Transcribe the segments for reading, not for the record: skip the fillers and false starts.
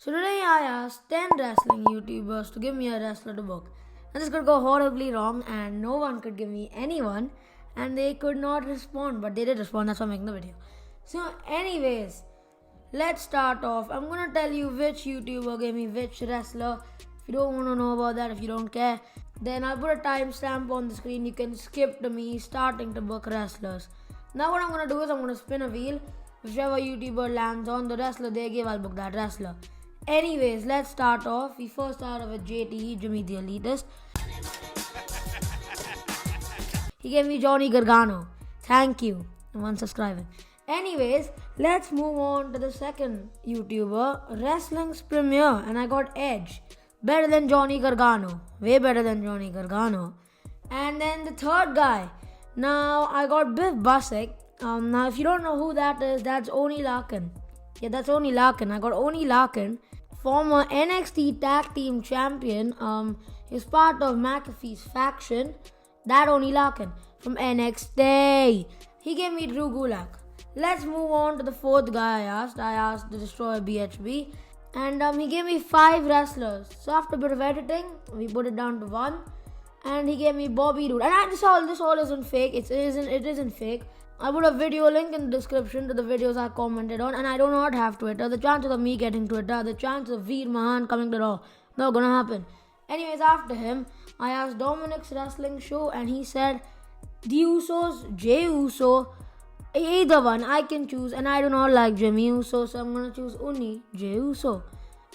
So today I asked 10 wrestling YouTubers to give me a wrestler to book. And this could go horribly wrong and no one could give me anyone and they could not respond, but they did respond, that's why I'm making the video. So anyways, let's start off. I'm gonna tell you which YouTuber gave me which wrestler. If you don't want to know about that, if you don't care, then I'll put a timestamp on the screen. You can skip to me starting to book wrestlers. Now what I'm gonna do is I'm gonna spin a wheel. Whichever YouTuber lands on the wrestler they gave, I'll book that wrestler. Anyways, let's start off. We first started with JTE, Jimmy the Elitist. He gave me Johnny Gargano. Thank you. And one subscribing. Anyways, let's move on to the second YouTuber, Wrestling's Premier, and I got Edge. Better than Johnny Gargano. Way better than Johnny Gargano. And then the third guy. Now, I got Biff Busick. Now, if you don't know who that is, that's Oni Larkin. Yeah, that's Oni Larkin. I got Oni Larkin, former NXT Tag Team Champion. He's part of McAfee's faction. That Oni Larkin from NXT. He gave me Drew Gulak. Let's move on to the fourth guy I asked the Destroyer BHB. And he gave me 5 wrestlers. So after a bit of editing, we put it down to 1. And he gave me Bobby Roode. And this all isn't fake. It isn't fake. I put a video link in the description to the videos I commented on, and I do not have Twitter. The chances of me getting Twitter, the chances of Veer Mahan coming to Raw, not gonna happen. Anyways, after him, I asked Dominic's wrestling show, and he said, The Usos, Jey Uso, either one I can choose, and I do not like Jimmy Uso, so I'm gonna choose only Jey Uso.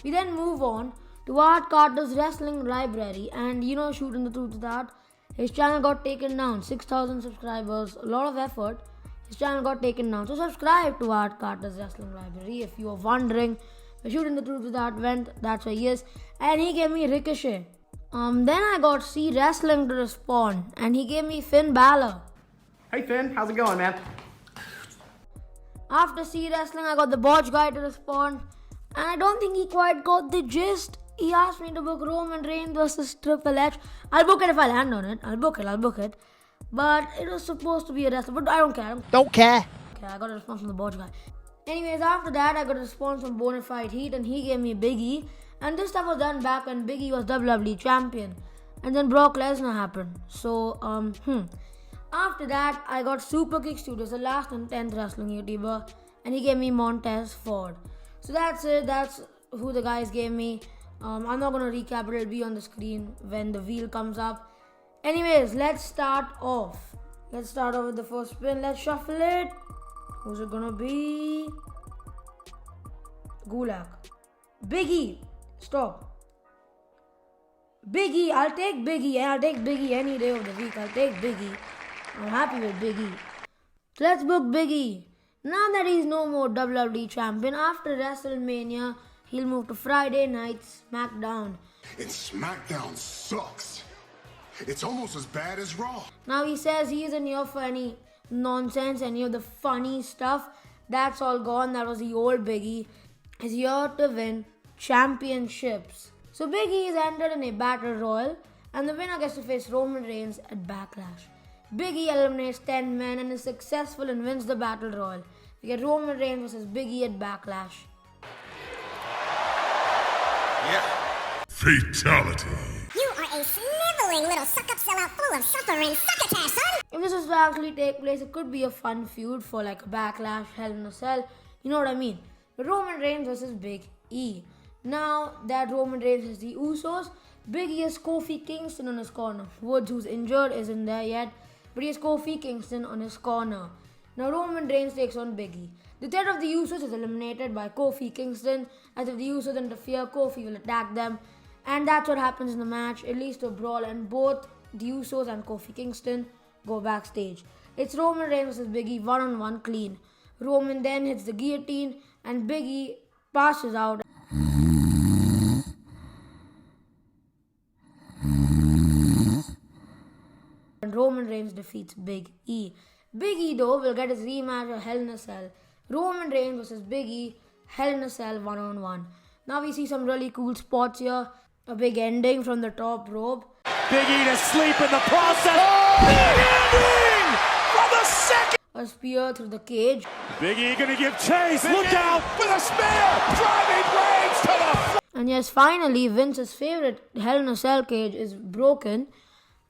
We then move on to Art Carter's wrestling library, and shooting the truth is that his channel got taken down. 6,000 subscribers, a lot of effort. His channel got taken down. So subscribe to Art Carter's wrestling library if you are wondering where Shooting the Truth with Art went. That's where he is. And he gave me Ricochet. Then I got C Wrestling to respond, and he gave me Finn Balor. Hey Finn, how's it going, man? After C Wrestling, I got the Botch guy to respond, and I don't think he quite got the gist. He asked me to book Roman Reigns versus Triple H. I'll book it if I land on it. I'll book it. But it was supposed to be a wrestler, but I don't care. Don't care. Okay, I got a response from the Botch guy. Anyways, after that, I got a response from Bonafide Heat, and he gave me Big E. And this stuff was done back when Big E was WWE champion. And then Brock Lesnar happened. So, After that, I got SUPERKICK Studios, the last and 10th wrestling YouTuber. And he gave me Montez Ford. So that's it. That's who the guys gave me. I'm not going to recap it. It'll be on the screen when the wheel comes up. Anyways, let's start off. Let's start off with the first spin. Let's shuffle it. Who's it going to be? Gulak. Big E. Stop. Big E. I'll take Big E. I'll take Big E any day of the week. I'll take Big E. I'm happy with Big E. So let's book Big E. Now that he's no more WWE champion, after WrestleMania, he'll move to Friday Night SmackDown. And SmackDown sucks. It's almost as bad as Raw. Now he says he isn't here for any nonsense, any of the funny stuff. That's all gone. That was the old Big E. He's here to win championships. So Big E is entered in a battle royal, and the winner gets to face Roman Reigns at Backlash. Big E eliminates 10 men and is successful and wins the battle royal. We get Roman Reigns versus Big E at Backlash. Yeah. Fatality. You are a sniveling little suck-up sellout full of suffering succotash, son! If this was to actually take place, it could be a fun feud for like a Backlash, Hell in a Cell. You know what I mean? But Roman Reigns versus Big E. Now that Roman Reigns has the Usos, Big E has Kofi Kingston on his corner. Woods, who's injured, isn't there yet, but he has Kofi Kingston on his corner. Now Roman Reigns takes on Big E. The threat of the Usos is eliminated by Kofi Kingston, as if the Usos interfere, Kofi will attack them. And that's what happens in the match. It leads to a brawl, and both the Usos and Kofi Kingston go backstage. It's Roman Reigns versus Big E, 1-on-1 clean. Roman then hits the guillotine, and Big E passes out. And Roman Reigns defeats Big E. Big E, though, will get his rematch at Hell in a Cell. Roman Reigns versus Big E, Hell in a Cell, 1-on-1. Now we see some really cool spots here. A big ending from the top rope. Big E to sleep in the process. Oh! Big ending for the second. A spear through the cage. Big E gonna give chase. Look out with a spear. Driving Reigns to the And yes, finally, Vince's favorite Hell in a Cell cage is broken.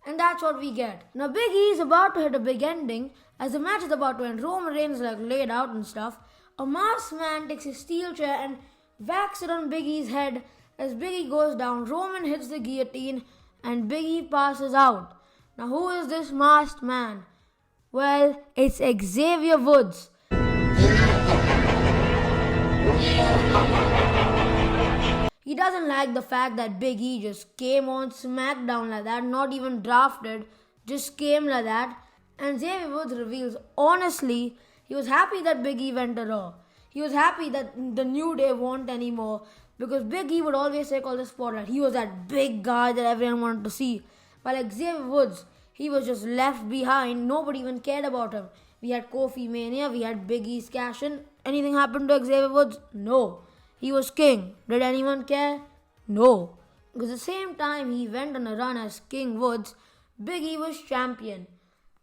And that's what we get. Now Big E is about to hit a big ending. As the match is about to end, Roman Reigns is laid out and stuff. A masked man takes a steel chair and whacks it on Big E's head. As Big E goes down, Roman hits the guillotine and Big E passes out. Now who is this masked man? Well, it's Xavier Woods. He doesn't like the fact that Big E just came on SmackDown like that, not even drafted, just came like that. And Xavier Woods reveals, honestly, he was happy that Big E went to Raw. He was happy that the New Day won't anymore because Big E would always take all the spotlight. He was that big guy that everyone wanted to see. But like Xavier Woods, he was just left behind. Nobody even cared about him. We had Kofi Mania, we had Big E's cash in. Anything happened to Xavier Woods? No. He was king. Did anyone care? No. Because at the same time he went on a run as King Woods, Big E was champion.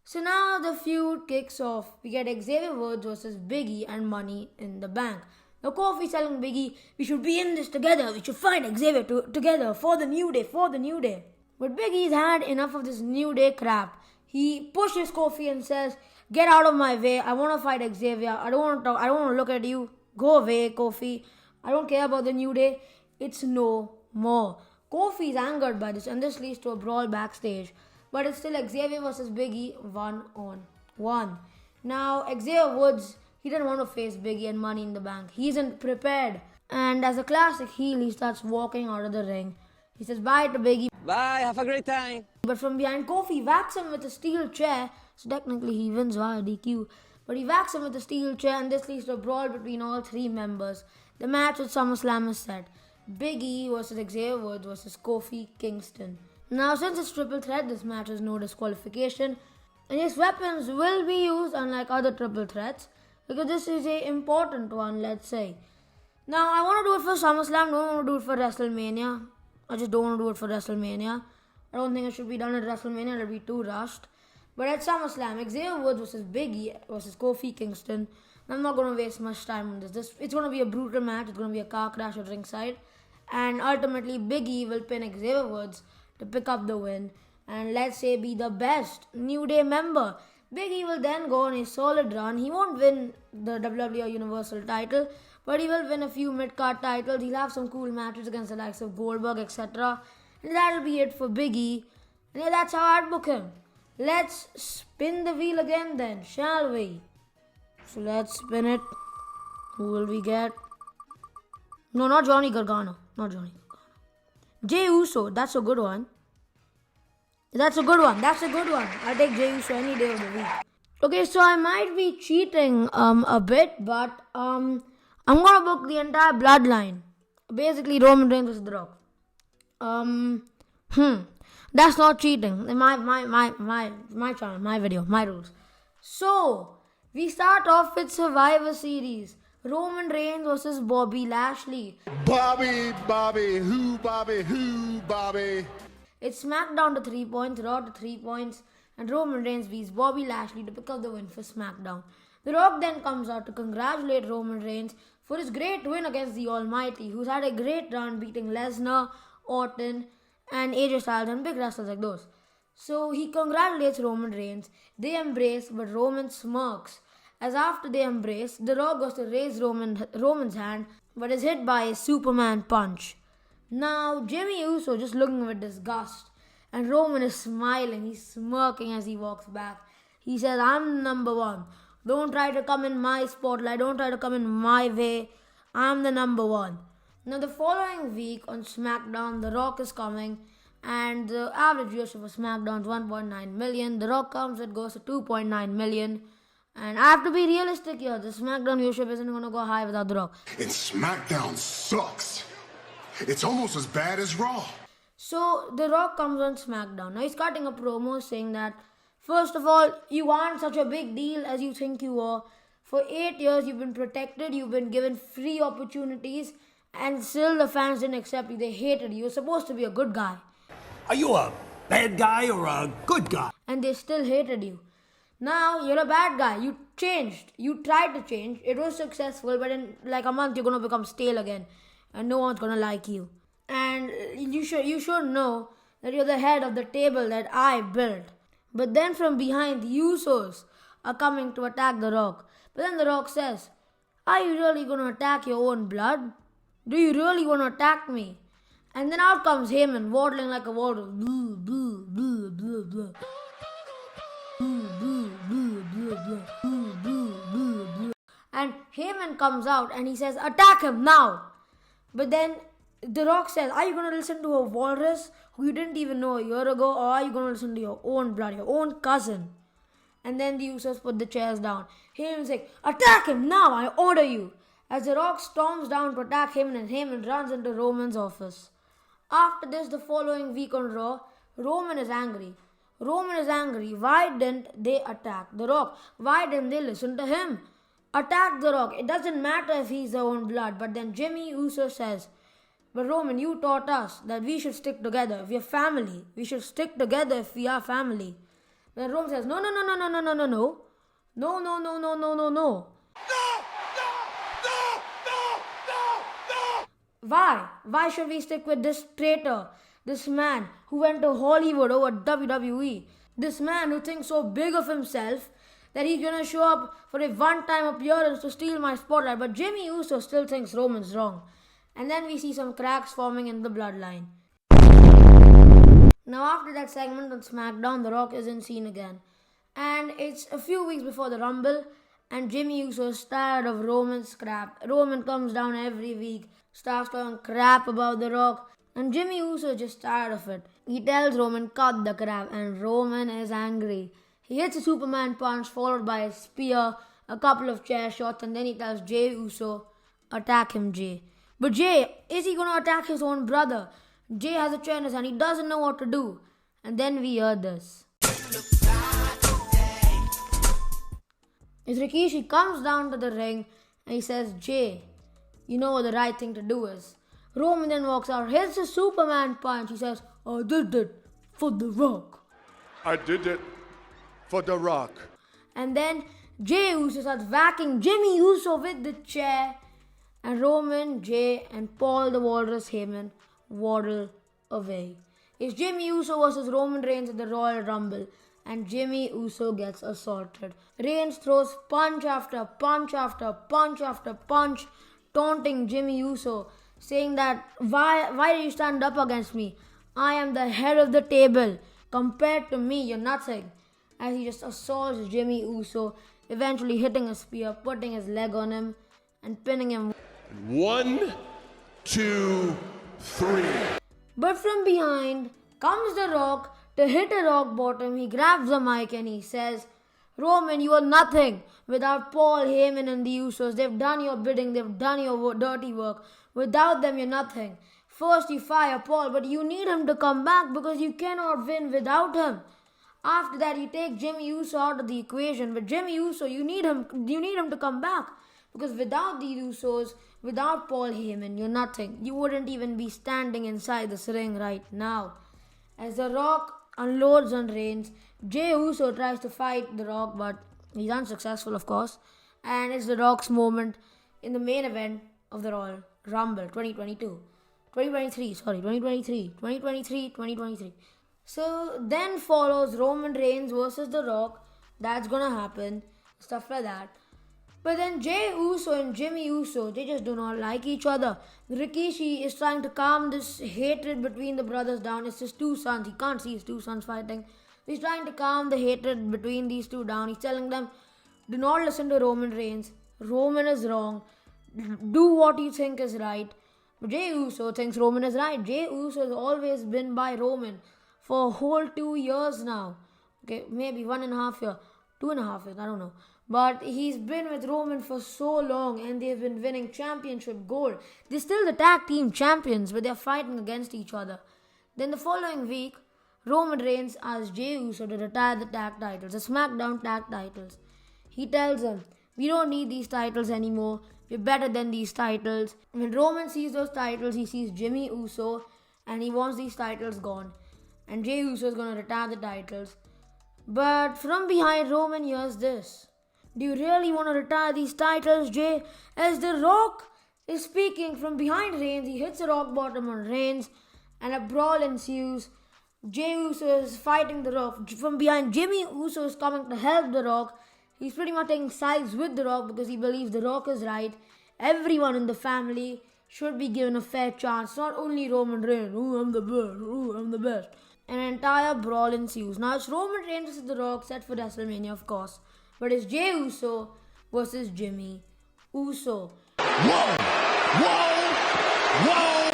So now the feud kicks off. We get Xavier Woods versus Big E and Money in the Bank. Now Kofi's telling Big E, we should be in this together. We should fight Xavier together for the New Day, for the New Day. But Big E's had enough of this New Day crap. He pushes Kofi and says, get out of my way. I want to fight Xavier. I don't want to talk. I don't want to look at you. Go away, Kofi. I don't care about the New Day. It's no more. Kofi is angered by this and this leads to a brawl backstage. But it's still Xavier versus Big E 1-on-1. Now Xavier Woods, he didn't want to face Big E and Money in the Bank. He isn't prepared. And as a classic heel, he starts walking out of the ring. He says bye to Big E. Bye, have a great time. But from behind, Kofi whacks him with a steel chair. So technically he wins via DQ. But he whacks him with a steel chair and this leads to a brawl between all three members. The match at SummerSlam is set. Big E versus Xavier Woods versus Kofi Kingston. Now since it's triple threat, this match has no disqualification. And yes, weapons will be used unlike other triple threats. Because this is an important one, let's say. Now I want to do it for SummerSlam, don't want to do it for WrestleMania. I just don't want to do it for WrestleMania. I don't think it should be done at WrestleMania, it'll be too rushed. But at SummerSlam, Xavier Woods versus Big E versus Kofi Kingston. I'm not going to waste much time on this. It's going to be a brutal match. It's going to be a car crash at ringside. And ultimately, Big E will pin Xavier Woods to pick up the win. And let's say be the best New Day member. Big E will then go on a solid run. He won't win the WWE Universal title. But he will win a few mid-card titles. He'll have some cool matches against the likes of Goldberg, etc. And that'll be it for Big E. And yeah, that's how I'd book him. Let's spin the wheel again then, shall we? So let's spin it. Who will we get? No, not Johnny Gargano. Not Johnny Gargano. Jey Uso. That's a good one. That's a good one. I'll take Jey Uso any day of the week. Okay, so I might be cheating a bit, but I'm gonna book the entire bloodline. Basically, Roman Reigns versus The Rock. That's not cheating. My channel, my video, my rules. So we start off with Survivor Series. Roman Reigns versus Bobby Lashley. Bobby, who, Bobby? It's SmackDown to 3 points, Raw to 3 points, and Roman Reigns beats Bobby Lashley to pick up the win for SmackDown. The Rock then comes out to congratulate Roman Reigns for his great win against the Almighty, who's had a great run beating Lesnar, Orton, and AJ Styles and big wrestlers like those. So he congratulates Roman Reigns. They embrace, but Roman smirks. As after they embrace, The Rock goes to raise Roman's hand, but is hit by a Superman punch. Now, Jimmy Uso just looking with disgust, and Roman is smiling. He's smirking as he walks back. He says, I'm number one. Don't try to come in my spotlight. Don't try to come in my way. I'm the number one. Now, the following week on SmackDown, The Rock is coming, and the average viewership of SmackDown is 1.9 million. The Rock comes, it goes to 2.9 million. And I have to be realistic here. The SmackDown viewership isn't going to go high without The Rock. And SmackDown sucks. It's almost as bad as Raw. So, The Rock comes on SmackDown. Now, he's cutting a promo saying that, first of all, you aren't such a big deal as you think you are. For 8 years, you've been protected. You've been given free opportunities. And still, the fans didn't accept you. They hated you. You're supposed to be a good guy. Are you a bad guy or a good guy? And they still hated you. Now, you're a bad guy. You changed. You tried to change. It was successful, but in like a month, you're going to become stale again. And no one's going to like you. you should know that you're the head of the table that I built. But then from behind, the Usos are coming to attack The Rock. But then The Rock says, are you really going to attack your own blood? Do you really want to attack me? And then out comes Heyman, waddling like a walrus. Blah, blah, blah, blah, blah. And Heyman comes out and he says, attack him now. But then The Rock says, are you going to listen to a walrus who you didn't even know a year ago, or are you going to listen to your own blood, your own cousin? And then the Usos put the chairs down. Heyman's like, attack him now, I order you. As The Rock storms down to attack Heyman, and Heyman runs into Roman's office. After this, the following week on Raw, Roman is angry. Why didn't they attack The Rock? Why didn't they listen to him? Attack The Rock. It doesn't matter if he's their own blood. But then Jimmy Uso says, but Roman, you taught us that we should stick together. If we're family, we should stick together if we are family. Then Roman says, no. Why? Why should we stick with this traitor? This man who went to Hollywood over WWE. This man who thinks so big of himself that he's gonna show up for a one-time appearance to steal my spotlight. But Jimmy Uso still thinks Roman's wrong. And then we see some cracks forming in the bloodline. Now after that segment on SmackDown, The Rock isn't seen again. And it's a few weeks before the Rumble, and Jimmy Uso is tired of Roman's crap. Roman comes down every week, starts talking crap about The Rock, and Jimmy Uso is just tired of it. He tells Roman, cut the crap, and Roman is angry. He hits a Superman punch followed by a spear, a couple of chair shots, and then he tells Jey Uso, attack him, Jey. But Jey, is he going to attack his own brother? Jey has a chair in his hand, he doesn't know what to do. And then we hear this. As Rikishi comes down to the ring and he says, Jey, you know what the right thing to do is. Roman then walks out, hits a Superman punch. He says, I did it for The Rock. I did it for The Rock. And then Jey Uso starts whacking Jimmy Uso with the chair. And Roman, Jey, and Paul the Walrus Heyman waddle away. It's Jimmy Uso versus Roman Reigns at the Royal Rumble. And Jimmy Uso gets assaulted. Reigns throws punch after punch after punch after punch, taunting Jimmy Uso, saying that, why did you stand up against me? I am the head of the table. Compared to me, you're nothing. As he just assaults Jimmy Uso, eventually hitting a spear, putting his leg on him, and pinning him. 1, 2, 3. But from behind comes The Rock to hit a rock bottom. He grabs the mic and he says, Roman, you are nothing without Paul, Heyman and the Usos. They've done your bidding. They've done your dirty work. Without them, you're nothing. First, you fire Paul, but you need him to come back because you cannot win without him. After that, you take Jimmy Uso out of the equation. But Jimmy Uso, you need him to come back. Because without the Usos, without Paul Heyman, you're nothing. You wouldn't even be standing inside this ring right now. As The Rock unloads on Reigns, Jey Uso tries to fight The Rock, but he's unsuccessful, of course. And it's The Rock's moment in the main event of the Royal Rumble 2023. So then follows Roman Reigns versus The Rock. That's gonna happen. Stuff like that. But then Jey Uso and Jimmy Uso, they just do not like each other. Rikishi is trying to calm this hatred between the brothers down. It's his two sons. He can't see his two sons fighting. He's trying to calm the hatred between these two down. He's telling them, do not listen to Roman Reigns. Roman is wrong. Do what you think is right. But Jey Uso thinks Roman is right. Jey Uso has always been by Roman for a whole 2 years now. Okay, maybe 1.5 years. 2.5 years, I don't know. But he's been with Roman for so long and they've been winning championship gold. They're still the tag team champions, but they're fighting against each other. Then the following week, Roman Reigns asks Jey Uso to retire the tag titles, the SmackDown tag titles. He tells him, we don't need these titles anymore. We're better than these titles. When Roman sees those titles, he sees Jimmy Uso and he wants these titles gone. And Jey Uso is going to retire the titles. But from behind, Roman hears this. Do you really want to retire these titles, Jey? As The Rock is speaking from behind Reigns, he hits a rock bottom on Reigns. and a brawl ensues. Jey Uso is fighting The Rock. From behind, Jimmy Uso is coming to help The Rock. He's pretty much taking sides with The Rock because he believes The Rock is right. Everyone in the family should be given a fair chance, not only Roman Reigns. Ooh, I'm the best. Ooh, I'm the best. An entire brawl ensues. Now it's Roman Reigns versus The Rock, set for WrestleMania, of course. But it's Jey Uso versus Jimmy Uso. Whoa! Whoa! Whoa!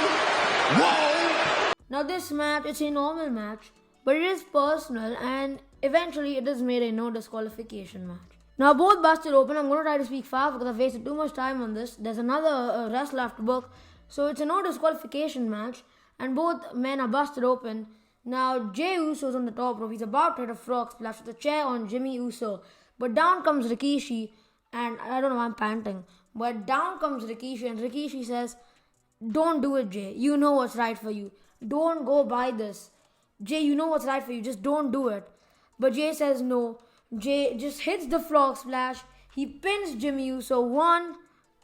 Whoa! Now this match, it's a normal match, but it is personal and eventually it is made a no disqualification match. Now both busted open. I'm going to try to speak fast because I've wasted too much time on this. There's another wrestler after book. So it's a no disqualification match and both men are busted open. Now Jey Uso's on the top rope. He's about to hit a frog splash with a chair on Jimmy Uso. But down comes Rikishi and I don't know why I'm panting. But down comes Rikishi and Rikishi says, "Don't do it, Jey. You know what's right for you. Don't go by this. Jey, you know what's right for you. Just don't do it." But Jey says no. Jey just hits the frog splash. He pins Jimmy Uso 1,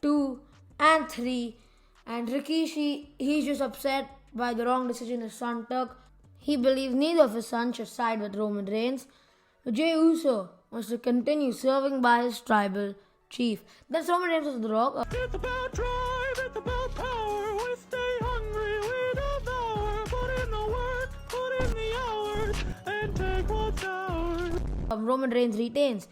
2, and 3. And Rikishi, he's just upset by the wrong decision his son took. He believes neither of his sons should side with Roman Reigns. But Jey Uso wants to continue serving by his tribal chief. That's Roman Reigns with The Rock. It's about drive, it's about power. We stay hungry, we devour. Put in the work, put in the hours, and take what's ours. Roman Reigns retains.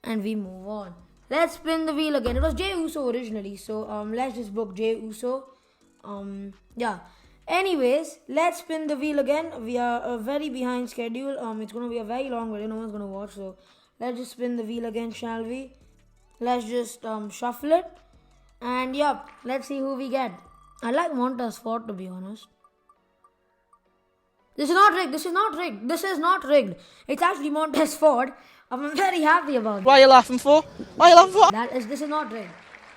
And we move on. Let's spin the wheel again. It was Jey Uso originally, so let's just book Jey Uso. Yeah. Anyways, let's spin the wheel again. We are very behind schedule. It's going to be a very long video. No one's going to watch, so let's just spin the wheel again, shall we? Let's just shuffle it. And yep, let's see who we get. I like Montez Ford, to be honest. This is not rigged. This is not rigged. This is not rigged. It's actually Montez Ford. I'm very happy about it. What are you laughing for? What are you laughing for? This is not rigged.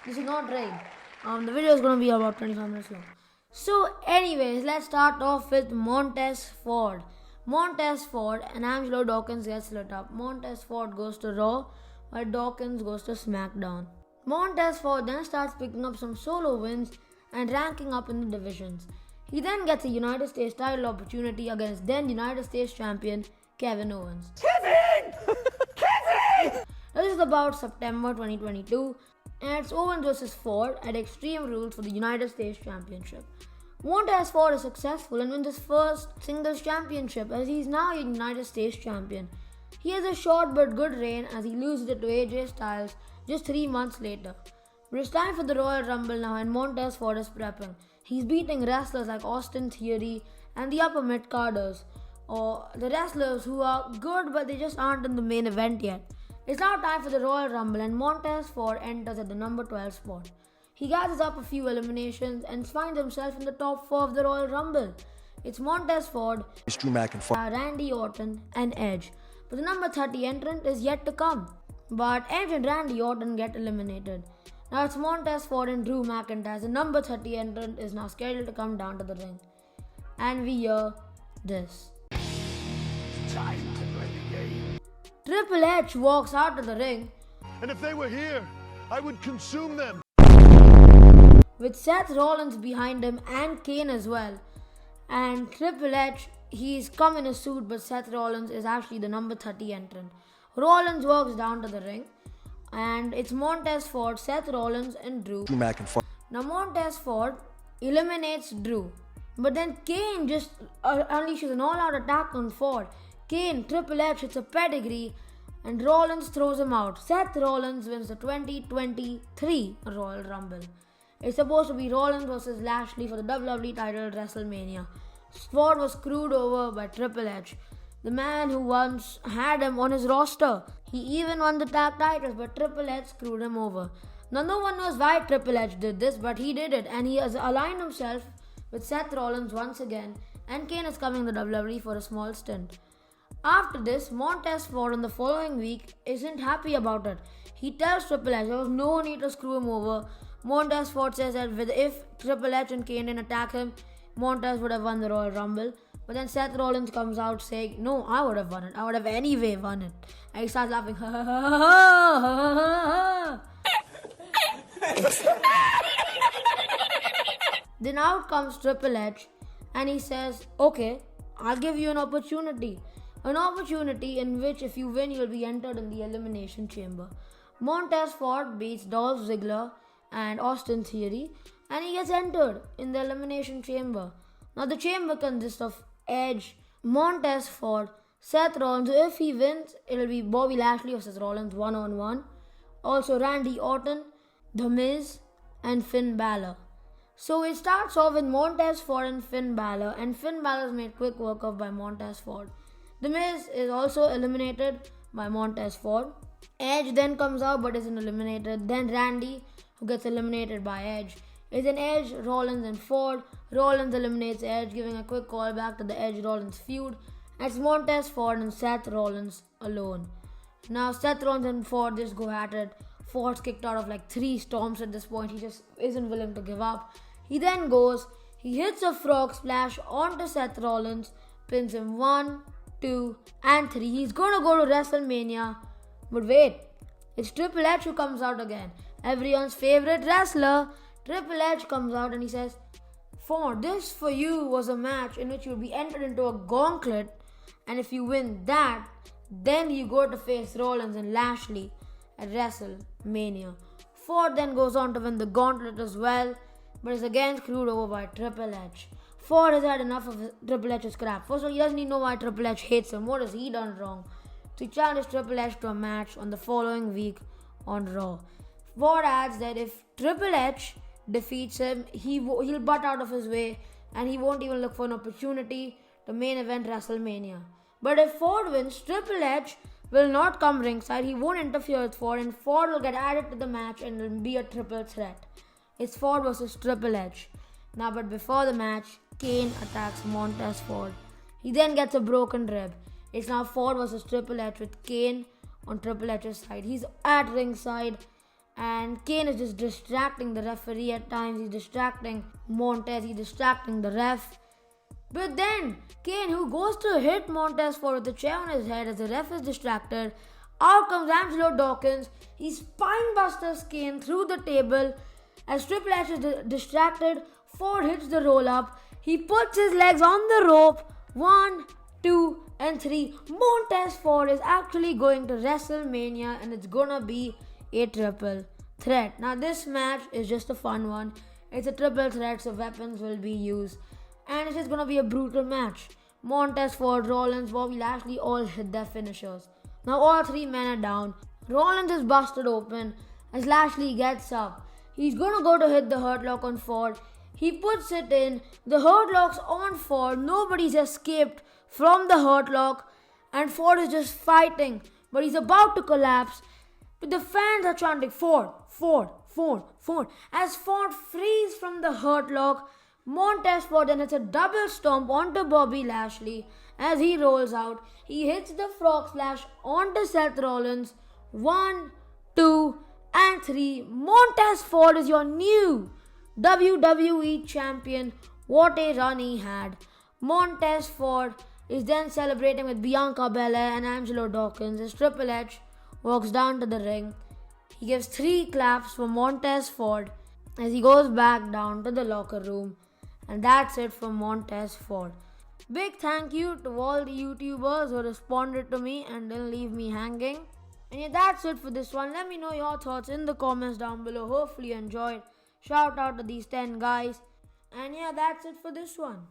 This is not rigged. The video is going to be about 25 minutes long. So anyways, let's start off with Montez Ford. Montez Ford and Angelo Dawkins get split up. Montez Ford goes to Raw, while Dawkins goes to SmackDown. Montez Ford then starts picking up some solo wins and ranking up in the divisions. He then gets a United States title opportunity against then United States champion Kevin Owens. Kevin! This is about September 2022 and it's Owens vs Ford at Extreme Rules for the United States Championship. Montez Ford is successful and wins his first singles championship as he is now a United States champion. He has a short but good reign as he loses it to AJ Styles just 3 months later. But it's time for the Royal Rumble now and Montez Ford is prepping. He's beating wrestlers like Austin Theory and the upper mid-carders, or the wrestlers who are good but they just aren't in the main event yet. It's now time for the Royal Rumble and Montez Ford enters at the number 12 spot. He gathers up a few eliminations and finds himself in the top 4 of the Royal Rumble. It's Montez Ford, Drew McIntyre, Randy Orton and Edge. But the number 30 entrant is yet to come. But Edge and Randy Orton get eliminated. Now it's Montez Ford and Drew McIntyre. The number 30 entrant is now scheduled to come down to the ring. And we hear this. Time to play the game. Triple H walks out of the ring And if they were here, I would consume them. with Seth Rollins behind him and Kane as well. And Triple H, he's come in a suit, but Seth Rollins is actually the number 30 entrant. Rollins walks down to the ring and it's Montez Ford, Seth Rollins and Drew McIntyre. Now Montez Ford eliminates Drew, but then Kane just unleashes an all-out attack on Ford. Kane, Triple H hits a pedigree and Rollins throws him out. Seth Rollins wins the 2023 Royal Rumble. It's supposed to be Rollins versus Lashley for the WWE title at WrestleMania. Ford was screwed over by Triple H, the man who once had him on his roster. He even won the tag titles, but Triple H screwed him over. Now no one knows why Triple H did this, but he did it, and he has aligned himself with Seth Rollins once again, and Kane is coming to WWE for a small stint. After this, Montez Ford in the following week isn't happy about it. He tells Triple H there was no need to screw him over. Montez Ford says that if Triple H and Kane didn't attack him, Montez would have won the Royal Rumble. But then Seth Rollins comes out saying, no, I would have won it. I would have anyway won it. And he starts laughing. Ha ha ha ha ha ha ha. Then out comes Triple H and he says, okay, I'll give you an opportunity. An opportunity in which if you win, you'll be entered in the Elimination Chamber. Montez Ford beats Dolph Ziggler and Austin Theory and he gets entered in the Elimination Chamber. Now the chamber consists of Edge, Montez Ford, Seth Rollins. If he wins, it'll be Bobby Lashley versus Rollins 1-on-1. Also Randy Orton, The Miz and Finn Balor. So it starts off with Montez Ford and Finn Balor, and Finn Balor is made quick work of by Montez Ford. The Miz is also eliminated by Montez Ford. Edge then comes out but isn't eliminated. Then Randy, who gets eliminated by Edge. It's an Edge, Rollins and Ford. Rollins eliminates Edge, giving a quick call back to the Edge-Rollins feud. It's Montez Ford and Seth Rollins alone. Now Seth Rollins and Ford just go at it. Ford's kicked out of like 3 stomps at this point. He just isn't willing to give up. He then goes, he hits a frog splash onto Seth Rollins, pins him 1, 2 and 3. He's gonna go to WrestleMania. But wait, it's Triple H who comes out again. Everyone's favorite wrestler. Triple H comes out and he says, Ford, this for you was a match in which you'll be entered into a gauntlet, and if you win that, then you go to face Rollins and Lashley at WrestleMania. Ford then goes on to win the gauntlet as well, but is again screwed over by Triple H. Ford has had enough of Triple H's crap. First of all, he doesn't even know why Triple H hates him. What has he done wrong? So he challenged Triple H to a match on the following week on Raw. Ford adds that if Triple H defeats him, he'll butt out of his way and he won't even look for an opportunity to main event WrestleMania. But if Ford wins, Triple H will not come ringside. He won't interfere with Ford, and Ford will get added to the match and will be a triple threat. It's Ford versus Triple H. Now, but before the match, Kane attacks Montez Ford. He then gets a broken rib. It's now Ford versus Triple H with Kane on Triple H's side. He's at ringside and Kane is just distracting the referee at times. He's distracting Montez. He's distracting the ref. But then Kane, who goes to hit Montez Ford with a chair on his head as the ref is distracted, out comes Angelo Dawkins. He spine busters Kane through the table. As Triple H is distracted, Ford hits the roll up. He puts his legs on the rope. 1, 2 and 3. Montez Ford is actually going to WrestleMania and it's gonna be a triple threat. Now this match is just a fun one. It's a triple threat, so weapons will be used. And it's just gonna be a brutal match. Montez Ford, Rollins, Bobby Lashley all hit their finishers. Now all 3 men are down. Rollins is busted open as Lashley gets up. He's gonna go to hit the Hurt Lock on Ford. He puts it in. The Hurt Lock's on Ford. Nobody's escaped from the Hurt Lock. And Ford is just fighting. But he's about to collapse. But the fans are chanting, Ford, Ford, Ford, Ford. As Ford frees from the Hurt Lock, Montez Ford then hits a double stomp onto Bobby Lashley. As he rolls out, he hits the frog splash onto Seth Rollins. 1, 2 and 3. Montez Ford is your new WWE champion. What a run he had. Montez Ford is then celebrating with Bianca Belair and Angelo Dawkins as Triple H walks down to the ring. He gives 3 claps for Montez Ford as he goes back down to the locker room. And that's it for Montez Ford. Big thank you to all the YouTubers who responded to me and didn't leave me hanging. And yeah, that's it for this one. Let me know your thoughts in the comments down below. Hopefully you enjoyed. Shout out to these 10 guys. And yeah, that's it for this one.